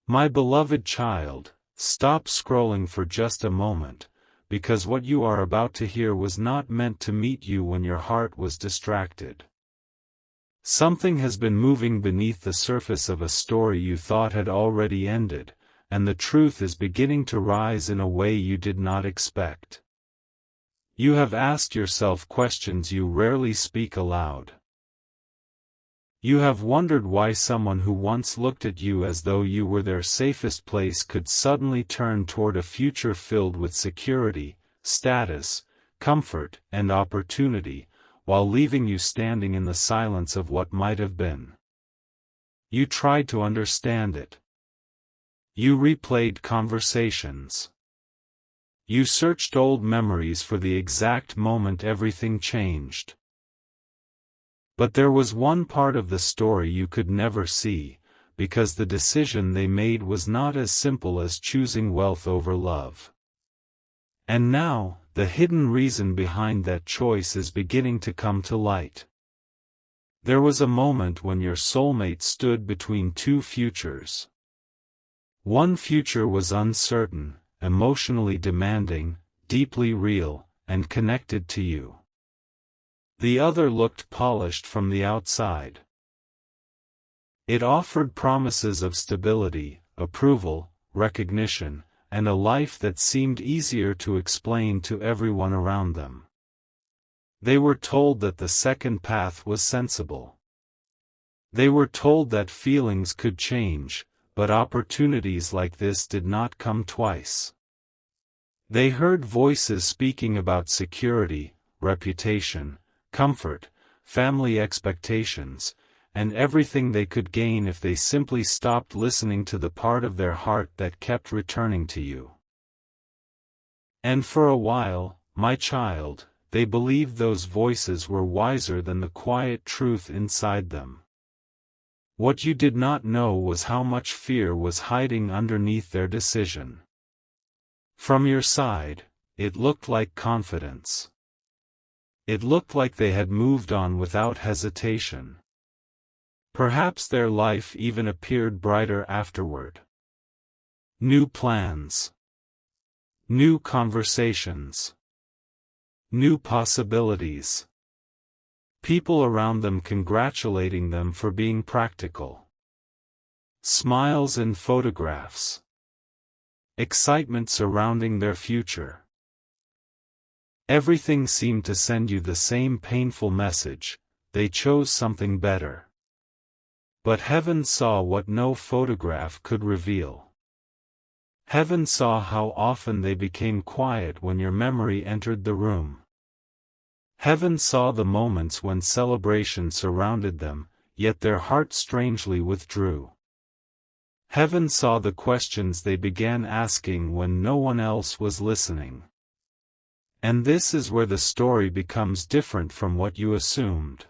My beloved child, stop scrolling for just a moment, because what you are about to hear was not meant to meet you when your heart was distracted. Something has been moving beneath the surface of a story you thought had already ended, and the truth is beginning to rise in a way you did not expect. You have asked yourself questions you rarely speak aloud. You have wondered why someone who once looked at you as though you were their safest place could suddenly turn toward a future filled with security, status, comfort, and opportunity, while leaving you standing in the silence of what might have been. You tried to understand it. You replayed conversations. You searched old memories for the exact moment everything changed. But there was one part of the story you could never see, because the decision they made was not as simple as choosing wealth over love. And now, the hidden reason behind that choice is beginning to come to light. There was a moment when your soulmate stood between two futures. One future was uncertain, emotionally demanding, deeply real, and connected to you. The other looked polished from the outside. It offered promises of stability, approval, recognition, and a life that seemed easier to explain to everyone around them. They were told that the second path was sensible. They were told that feelings could change, but opportunities like this did not come twice. They heard voices speaking about security, reputation, comfort, family expectations, and everything they could gain if they simply stopped listening to the part of their heart that kept returning to you. And for a while, my child, they believed those voices were wiser than the quiet truth inside them. What you did not know was how much fear was hiding underneath their decision. From your side, it looked like confidence. It looked like they had moved on without hesitation. Perhaps their life even appeared brighter afterward. New plans. New conversations. New possibilities. People around them congratulating them for being practical. Smiles and photographs. Excitement surrounding their future. Everything seemed to send you the same painful message: they chose something better. But heaven saw what no photograph could reveal. Heaven saw how often they became quiet when your memory entered the room. Heaven saw the moments when celebration surrounded them, yet their heart strangely withdrew. Heaven saw the questions they began asking when no one else was listening. And this is where the story becomes different from what you assumed.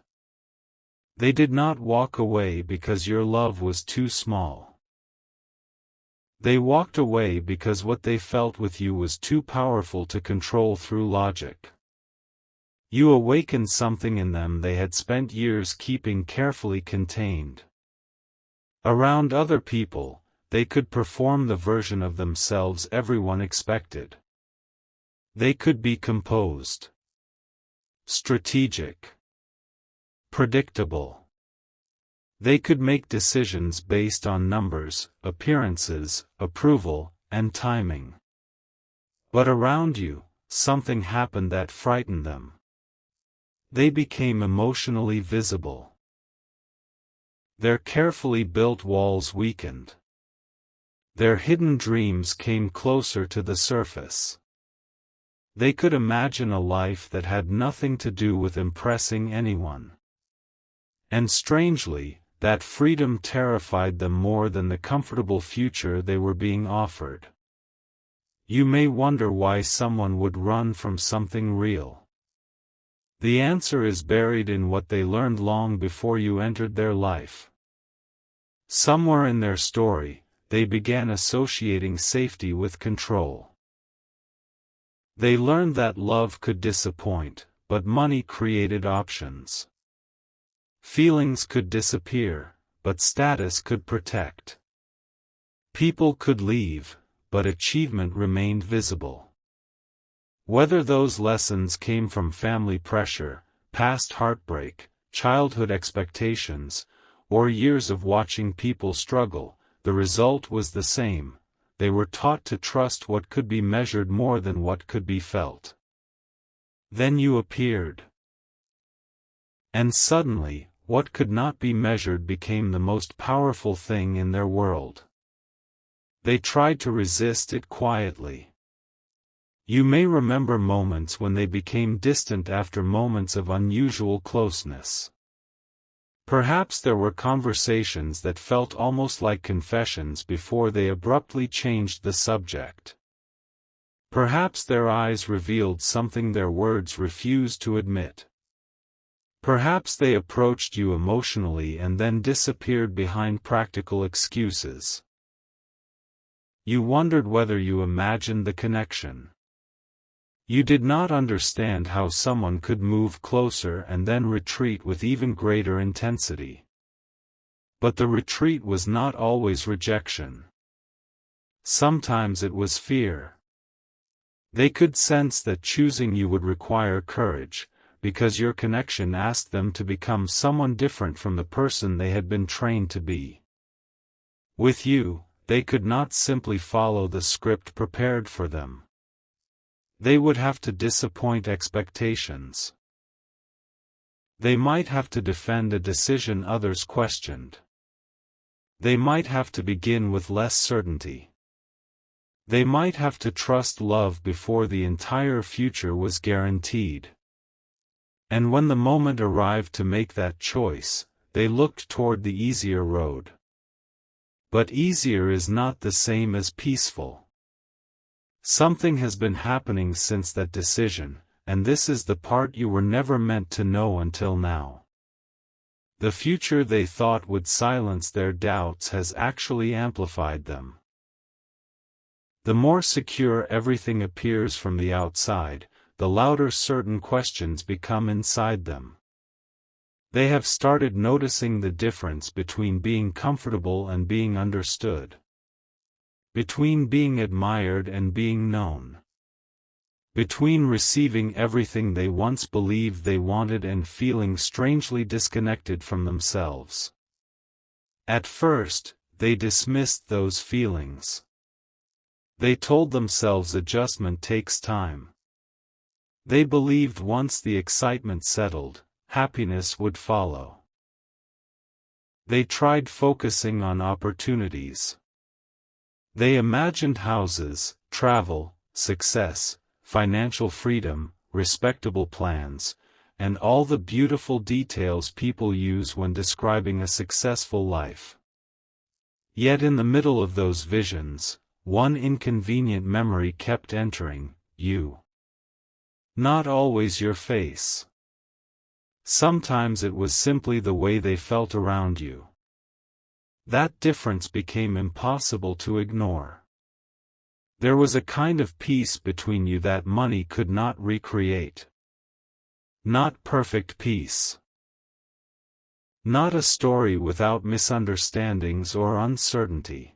They did not walk away because your love was too small. They walked away because what they felt with you was too powerful to control through logic. You awakened something in them they had spent years keeping carefully contained. Around other people, they could perform the version of themselves everyone expected. They could be composed, strategic, predictable. They could make decisions based on numbers, appearances, approval, and timing. But around you, something happened that frightened them. They became emotionally visible. Their carefully built walls weakened. Their hidden dreams came closer to the surface. They could imagine a life that had nothing to do with impressing anyone. And strangely, that freedom terrified them more than the comfortable future they were being offered. You may wonder why someone would run from something real. The answer is buried in what they learned long before you entered their life. Somewhere in their story, they began associating safety with control. They learned that love could disappoint, but money created options. Feelings could disappear, but status could protect. People could leave, but achievement remained visible. Whether those lessons came from family pressure, past heartbreak, childhood expectations, or years of watching people struggle, the result was the same: they were taught to trust what could be measured more than what could be felt. Then you appeared. And suddenly, what could not be measured became the most powerful thing in their world. They tried to resist it quietly. You may remember moments when they became distant after moments of unusual closeness. Perhaps there were conversations that felt almost like confessions before they abruptly changed the subject. Perhaps their eyes revealed something their words refused to admit. Perhaps they approached you emotionally and then disappeared behind practical excuses. You wondered whether you imagined the connection. You did not understand how someone could move closer and then retreat with even greater intensity. But the retreat was not always rejection. Sometimes it was fear. They could sense that choosing you would require courage, because your connection asked them to become someone different from the person they had been trained to be. With you, they could not simply follow the script prepared for them. They would have to disappoint expectations. They might have to defend a decision others questioned. They might have to begin with less certainty. They might have to trust love before the entire future was guaranteed. And when the moment arrived to make that choice, they looked toward the easier road. But easier is not the same as peaceful. Something has been happening since that decision, and this is the part you were never meant to know until now. The future they thought would silence their doubts has actually amplified them. The more secure everything appears from the outside, the louder certain questions become inside them. They have started noticing the difference between being comfortable and being understood. Between being admired and being known. Between receiving everything they once believed they wanted and feeling strangely disconnected from themselves. At first, they dismissed those feelings. They told themselves adjustment takes time. They believed once the excitement settled, happiness would follow. They tried focusing on opportunities. They imagined houses, travel, success, financial freedom, respectable plans, and all the beautiful details people use when describing a successful life. Yet in the middle of those visions, one inconvenient memory kept entering: you. Not always your face. Sometimes it was simply the way they felt around you. That difference became impossible to ignore. There was a kind of peace between you that money could not recreate. Not perfect peace. Not a story without misunderstandings or uncertainty.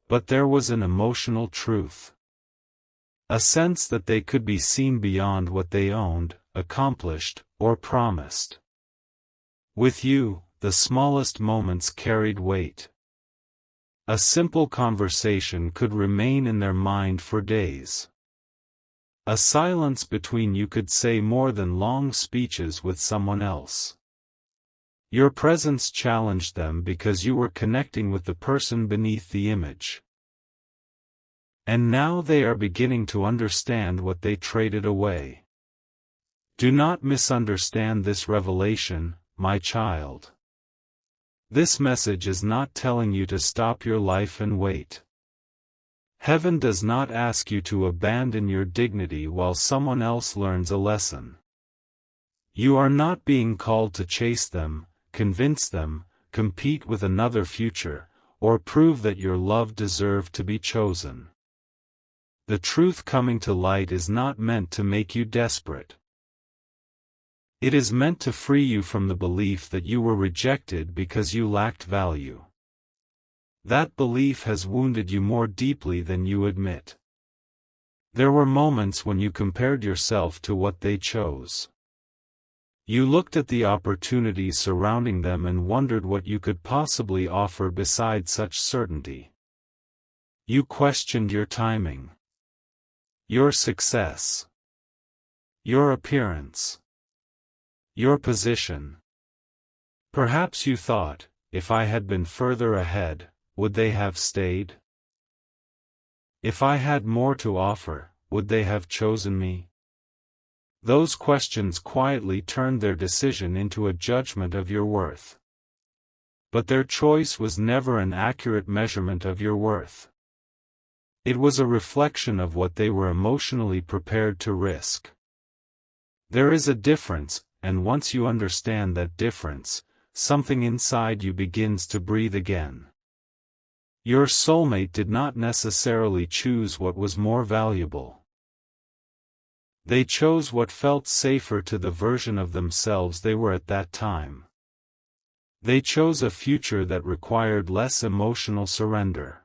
But there was an emotional truth. A sense that they could be seen beyond what they owned, accomplished, or promised. With you, the smallest moments carried weight. A simple conversation could remain in their mind for days. A silence between you could say more than long speeches with someone else. Your presence challenged them because you were connecting with the person beneath the image. And now they are beginning to understand what they traded away. Do not misunderstand this revelation, my child. This message is not telling you to stop your life and wait. Heaven does not ask you to abandon your dignity while someone else learns a lesson. You are not being called to chase them, convince them, compete with another future, or prove that your love deserved to be chosen. The truth coming to light is not meant to make you desperate. It is meant to free you from the belief that you were rejected because you lacked value. That belief has wounded you more deeply than you admit. There were moments when you compared yourself to what they chose. You looked at the opportunities surrounding them and wondered what you could possibly offer beside such certainty. You questioned your timing, your success, your appearance, your position. Perhaps you thought, if I had been further ahead, would they have stayed? If I had more to offer, would they have chosen me? Those questions quietly turned their decision into a judgment of your worth. But their choice was never an accurate measurement of your worth. It was a reflection of what they were emotionally prepared to risk. There is a difference, and once you understand that difference, something inside you begins to breathe again. Your soulmate did not necessarily choose what was more valuable. They chose what felt safer to the version of themselves they were at that time. They chose a future that required less emotional surrender.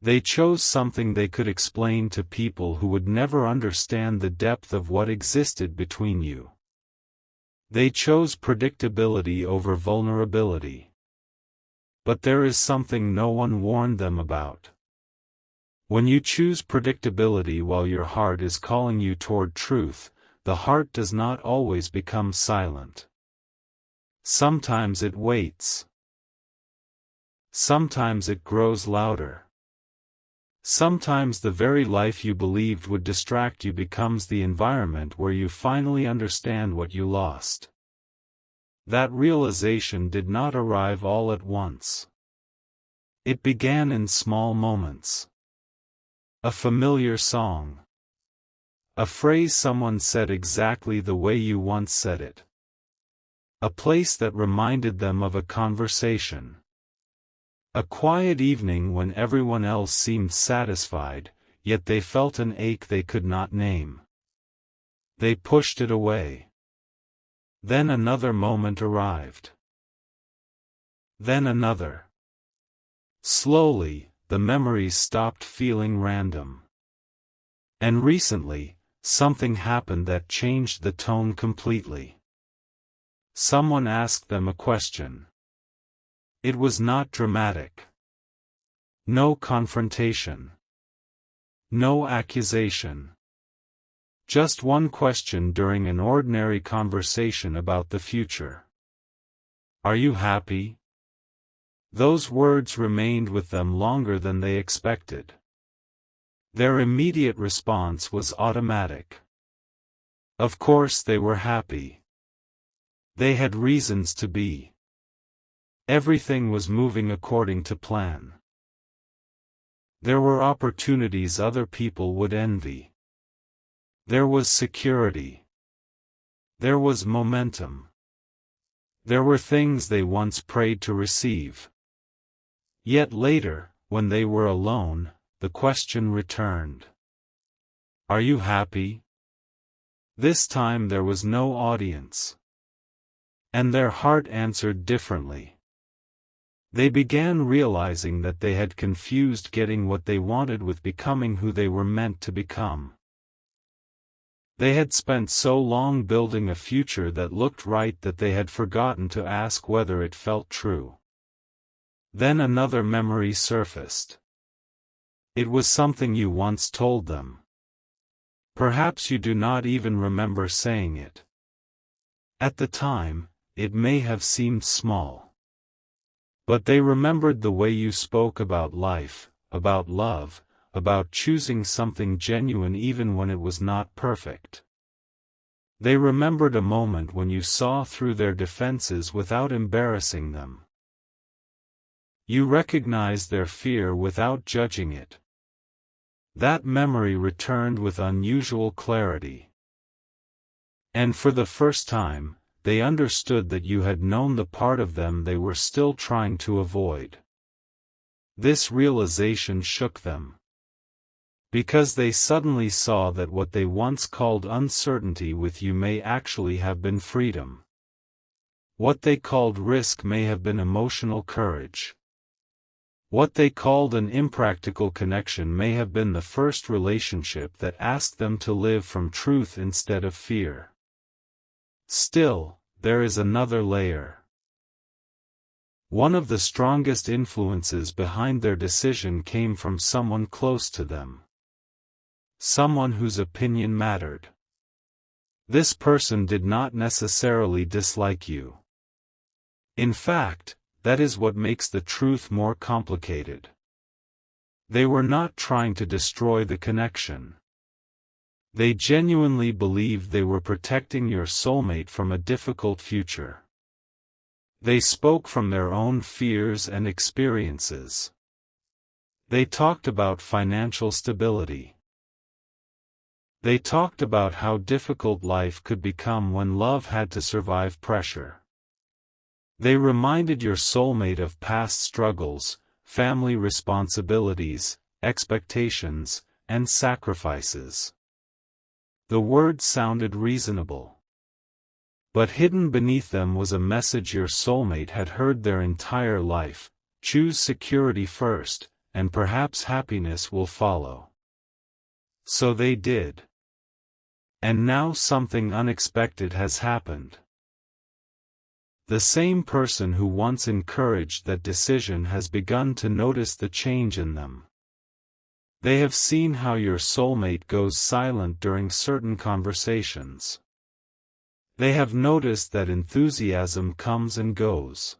They chose something they could explain to people who would never understand the depth of what existed between you. They chose predictability over vulnerability. But there is something no one warned them about. When you choose predictability while your heart is calling you toward truth, the heart does not always become silent. Sometimes it waits. Sometimes it grows louder. Sometimes the very life you believed would distract you becomes the environment where you finally understand what you lost. That realization did not arrive all at once. It began in small moments. A familiar song. A phrase someone said exactly the way you once said it. A place that reminded them of a conversation. A quiet evening when everyone else seemed satisfied, yet they felt an ache they could not name. They pushed it away. Then another moment arrived. Then another. Slowly, the memories stopped feeling random. And recently, something happened that changed the tone completely. Someone asked them a question. It was not dramatic. No confrontation. No accusation. Just one question during an ordinary conversation about the future. Are you happy? Those words remained with them longer than they expected. Their immediate response was automatic. Of course they were happy. They had reasons to be. Everything was moving according to plan. There were opportunities other people would envy. There was security. There was momentum. There were things they once prayed to receive. Yet later, when they were alone, the question returned. Are you happy? This time there was no audience. And their heart answered differently. They began realizing that they had confused getting what they wanted with becoming who they were meant to become. They had spent so long building a future that looked right that they had forgotten to ask whether it felt true. Then another memory surfaced. It was something you once told them. Perhaps you do not even remember saying it. At the time, it may have seemed small. But they remembered the way you spoke about life, about love, about choosing something genuine even when it was not perfect. They remembered a moment when you saw through their defenses without embarrassing them. You recognized their fear without judging it. That memory returned with unusual clarity. And for the first time, they understood that you had known the part of them they were still trying to avoid. This realization shook them. Because they suddenly saw that what they once called uncertainty with you may actually have been freedom. What they called risk may have been emotional courage. What they called an impractical connection may have been the first relationship that asked them to live from truth instead of fear. Still, there is another layer. One of the strongest influences behind their decision came from someone close to them. Someone whose opinion mattered. This person did not necessarily dislike you. In fact, that is what makes the truth more complicated. They were not trying to destroy the connection. They genuinely believed they were protecting your soulmate from a difficult future. They spoke from their own fears and experiences. They talked about financial stability. They talked about how difficult life could become when love had to survive pressure. They reminded your soulmate of past struggles, family responsibilities, expectations, and sacrifices. The words sounded reasonable. But hidden beneath them was a message your soulmate had heard their entire life: choose security first, and perhaps happiness will follow. So they did. And now something unexpected has happened. The same person who once encouraged that decision has begun to notice the change in them. They have seen how your soulmate goes silent during certain conversations. They have noticed that enthusiasm comes and goes.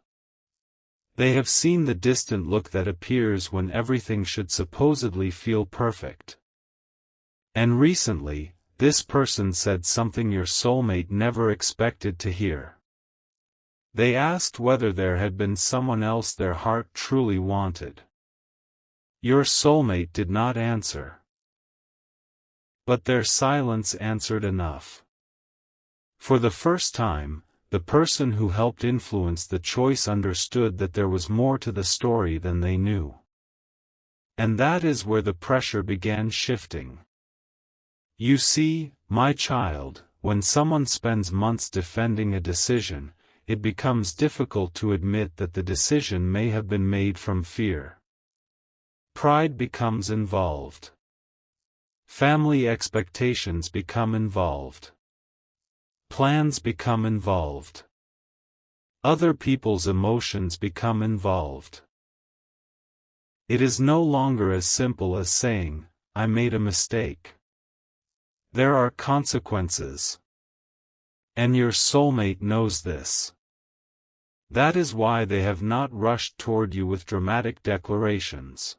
They have seen the distant look that appears when everything should supposedly feel perfect. And recently, this person said something your soulmate never expected to hear. They asked whether there had been someone else their heart truly wanted. Your soulmate did not answer. But their silence answered enough. For the first time, the person who helped influence the choice understood that there was more to the story than they knew. And that is where the pressure began shifting. You see, my child, when someone spends months defending a decision, it becomes difficult to admit that the decision may have been made from fear. Pride becomes involved. Family expectations become involved. Plans become involved. Other people's emotions become involved. It is no longer as simple as saying, "I made a mistake." There are consequences. And your soulmate knows this. That is why they have not rushed toward you with dramatic declarations.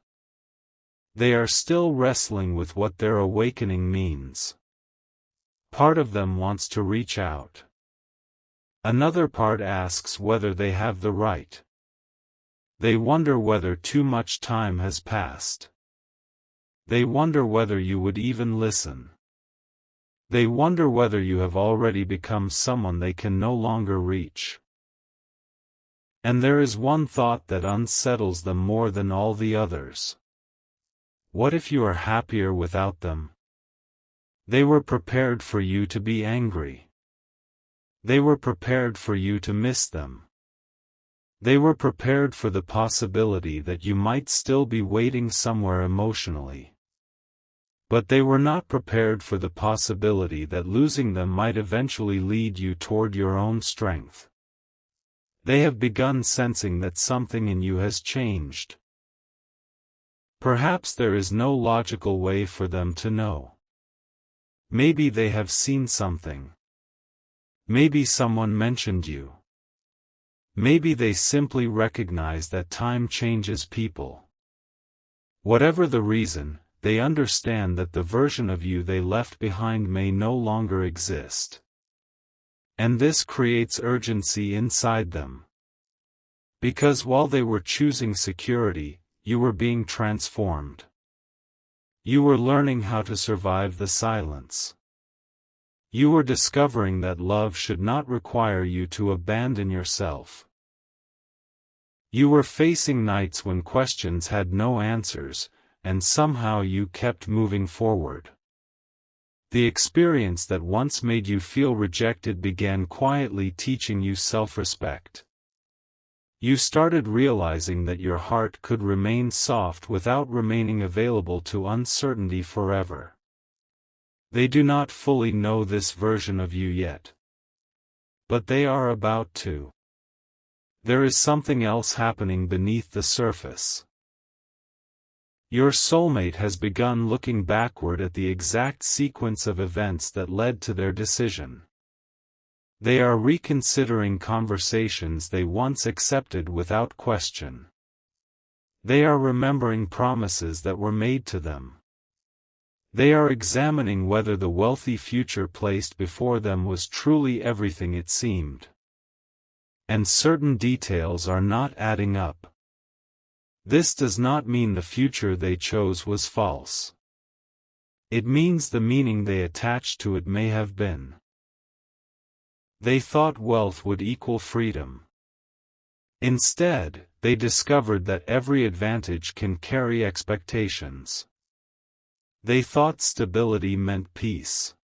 They are still wrestling with what their awakening means. Part of them wants to reach out. Another part asks whether they have the right. They wonder whether too much time has passed. They wonder whether you would even listen. They wonder whether you have already become someone they can no longer reach. And there is one thought that unsettles them more than all the others. What if you are happier without them? They were prepared for you to be angry. They were prepared for you to miss them. They were prepared for the possibility that you might still be waiting somewhere emotionally. But they were not prepared for the possibility that losing them might eventually lead you toward your own strength. They have begun sensing that something in you has changed. Perhaps there is no logical way for them to know. Maybe they have seen something. Maybe someone mentioned you. Maybe they simply recognize that time changes people. Whatever the reason, they understand that the version of you they left behind may no longer exist. And this creates urgency inside them. Because while they were choosing security, you were being transformed. You were learning how to survive the silence. You were discovering that love should not require you to abandon yourself. You were facing nights when questions had no answers, and somehow you kept moving forward. The experience that once made you feel rejected began quietly teaching you self-respect. You started realizing that your heart could remain soft without remaining available to uncertainty forever. They do not fully know this version of you yet. But they are about to. There is something else happening beneath the surface. Your soulmate has begun looking backward at the exact sequence of events that led to their decision. They are reconsidering conversations they once accepted without question. They are remembering promises that were made to them. They are examining whether the wealthy future placed before them was truly everything it seemed. And certain details are not adding up. This does not mean the future they chose was false. It means the meaning they attached to it may have been. They thought wealth would equal freedom. Instead, they discovered that every advantage can carry expectations. They thought stability meant peace.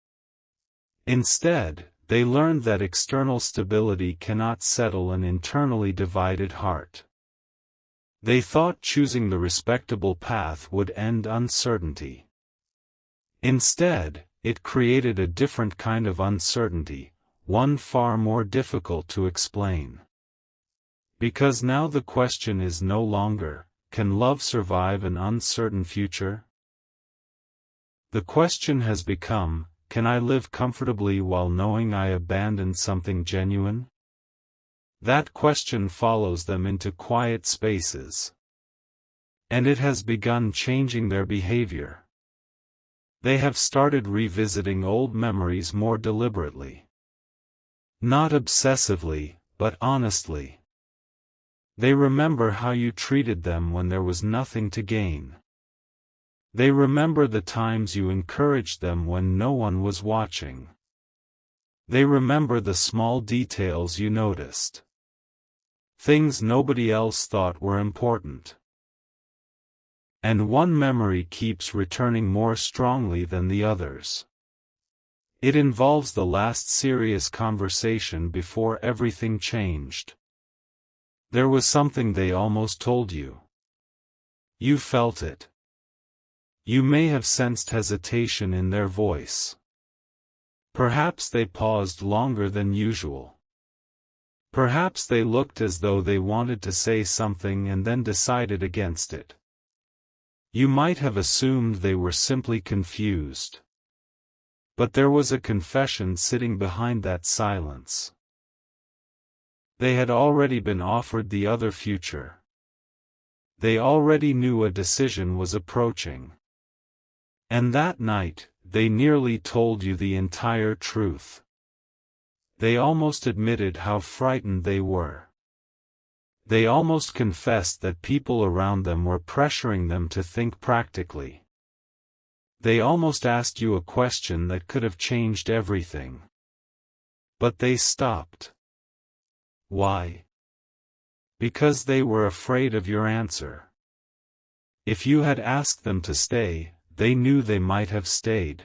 Instead, they learned that external stability cannot settle an internally divided heart. They thought choosing the respectable path would end uncertainty. Instead, it created a different kind of uncertainty, one far more difficult to explain. Because now the question is no longer, can love survive an uncertain future? The question has become, can I live comfortably while knowing I abandoned something genuine? That question follows them into quiet spaces. And it has begun changing their behavior. They have started revisiting old memories more deliberately. Not obsessively, but honestly. They remember how you treated them when there was nothing to gain. They remember the times you encouraged them when no one was watching. They remember the small details you noticed. Things nobody else thought were important. And one memory keeps returning more strongly than the others. It involves the last serious conversation before everything changed. There was something they almost told you. You felt it. You may have sensed hesitation in their voice. Perhaps they paused longer than usual. Perhaps they looked as though they wanted to say something and then decided against it. You might have assumed they were simply confused. But there was a confession sitting behind that silence. They had already been offered the other future. They already knew a decision was approaching. And that night, they nearly told you the entire truth. They almost admitted how frightened they were. They almost confessed that people around them were pressuring them to think practically. They almost asked you a question that could have changed everything. But they stopped. Why? Because they were afraid of your answer. If you had asked them to stay, they knew they might have stayed.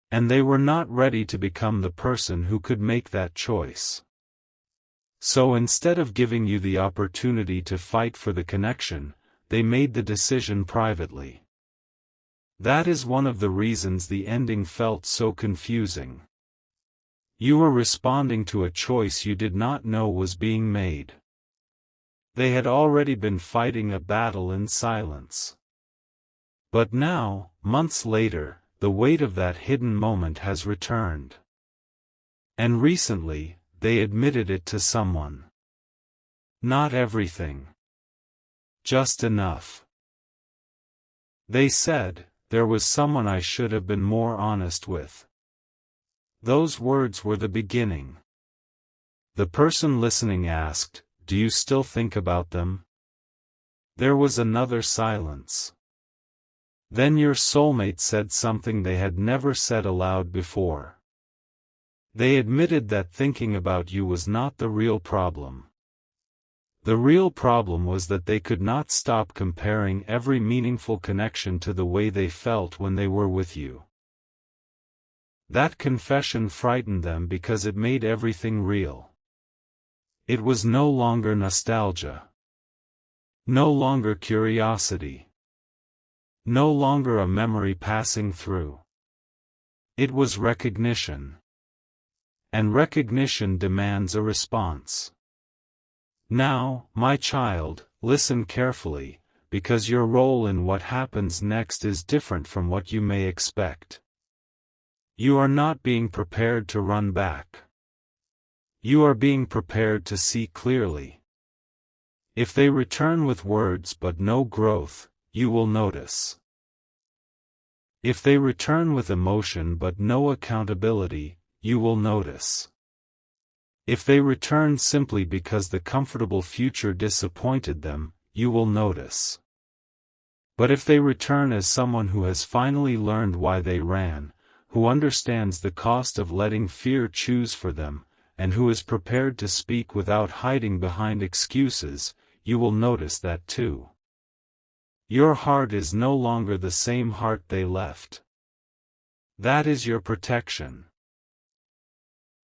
And they were not ready to become the person who could make that choice. So instead of giving you the opportunity to fight for the connection, they made the decision privately. That is one of the reasons the ending felt so confusing. You were responding to a choice you did not know was being made. They had already been fighting a battle in silence. But now, months later, the weight of that hidden moment has returned. And recently, they admitted it to someone. Not everything. Just enough. They said, there was someone I should have been more honest with. Those words were the beginning. The person listening asked, do you still think about them? There was another silence. Then your soulmate said something they had never said aloud before. They admitted that thinking about you was not the real problem. The real problem was that they could not stop comparing every meaningful connection to the way they felt when they were with you. That confession frightened them because it made everything real. It was no longer nostalgia. No longer curiosity. No longer a memory passing through. It was recognition. And recognition demands a response. Now, my child, listen carefully, because your role in what happens next is different from what you may expect. You are not being prepared to run back. You are being prepared to see clearly. If they return with words but no growth, you will notice. If they return with emotion but no accountability, you will notice. If they return simply because the comfortable future disappointed them, you will notice. But if they return as someone who has finally learned why they ran, who understands the cost of letting fear choose for them, and who is prepared to speak without hiding behind excuses, you will notice that too. Your heart is no longer the same heart they left. That is your protection.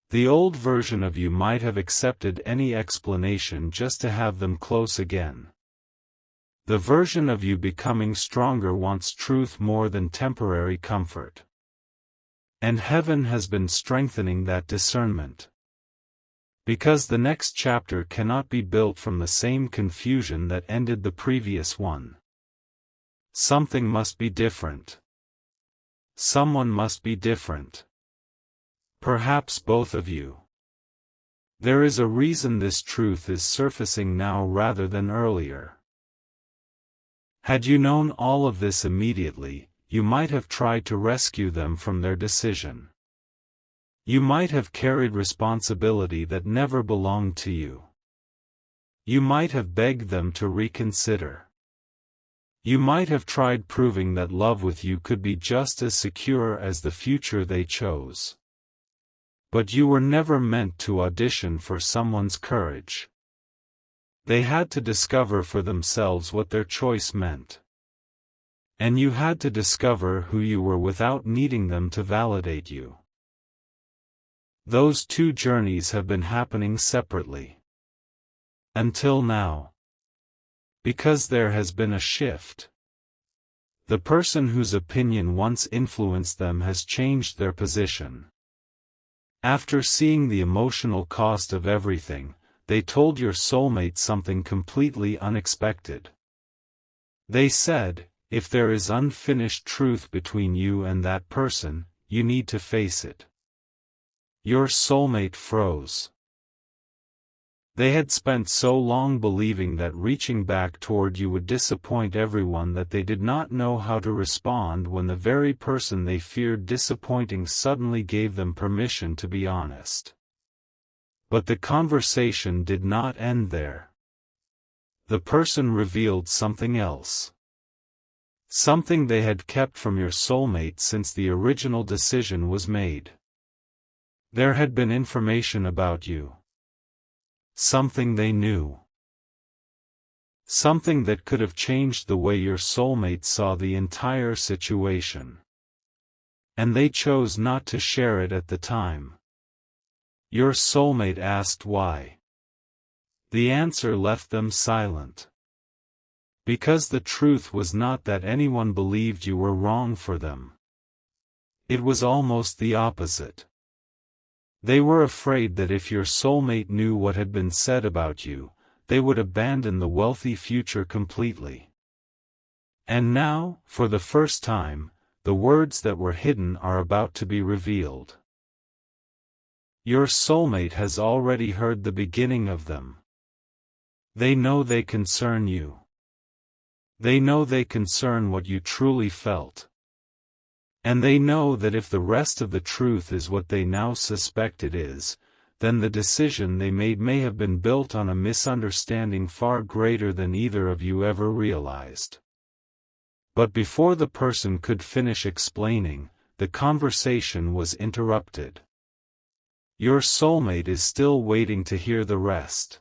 The old version of you might have accepted any explanation just to have them close again. The version of you becoming stronger wants truth more than temporary comfort. And heaven has been strengthening that discernment. Because the next chapter cannot be built from the same confusion that ended the previous one. Something must be different. Someone must be different. Perhaps both of you. There is a reason this truth is surfacing now rather than earlier. Had you known all of this immediately, you might have tried to rescue them from their decision. You might have carried responsibility that never belonged to you. You might have begged them to reconsider. You might have tried proving that love with you could be just as secure as the future they chose. But you were never meant to audition for someone's courage. They had to discover for themselves what their choice meant. And you had to discover who you were without needing them to validate you. Those two journeys have been happening separately. Until now. Because there has been a shift. The person whose opinion once influenced them has changed their position. After seeing the emotional cost of everything, they told your soulmate something completely unexpected. They said, if there is unfinished truth between you and that person, you need to face it. Your soulmate froze. They had spent so long believing that reaching back toward you would disappoint everyone that they did not know how to respond when the very person they feared disappointing suddenly gave them permission to be honest. But the conversation did not end there. The person revealed something else. Something they had kept from your soulmate since the original decision was made. There had been information about you. Something they knew. Something that could have changed the way your soulmate saw the entire situation. And they chose not to share it at the time. Your soulmate asked why. The answer left them silent. Because the truth was not that anyone believed you were wrong for them. It was almost the opposite. They were afraid that if your soulmate knew what had been said about you, they would abandon the wealthy future completely. And now, for the first time, the words that were hidden are about to be revealed. Your soulmate has already heard the beginning of them. They know they concern you. They know they concern what you truly felt. And they know that if the rest of the truth is what they now suspect it is, then the decision they made may have been built on a misunderstanding far greater than either of you ever realized. But before the person could finish explaining, the conversation was interrupted. Your soulmate is still waiting to hear the rest.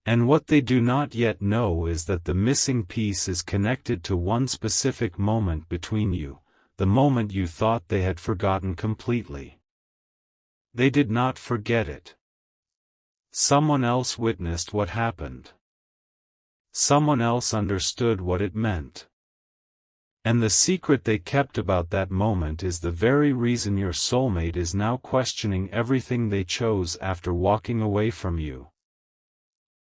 And what they do not yet know is that the missing piece is connected to one specific moment between you, the moment you thought they had forgotten completely. They did not forget it. Someone else witnessed what happened. Someone else understood what it meant. And the secret they kept about that moment is the very reason your soulmate is now questioning everything they chose after walking away from you.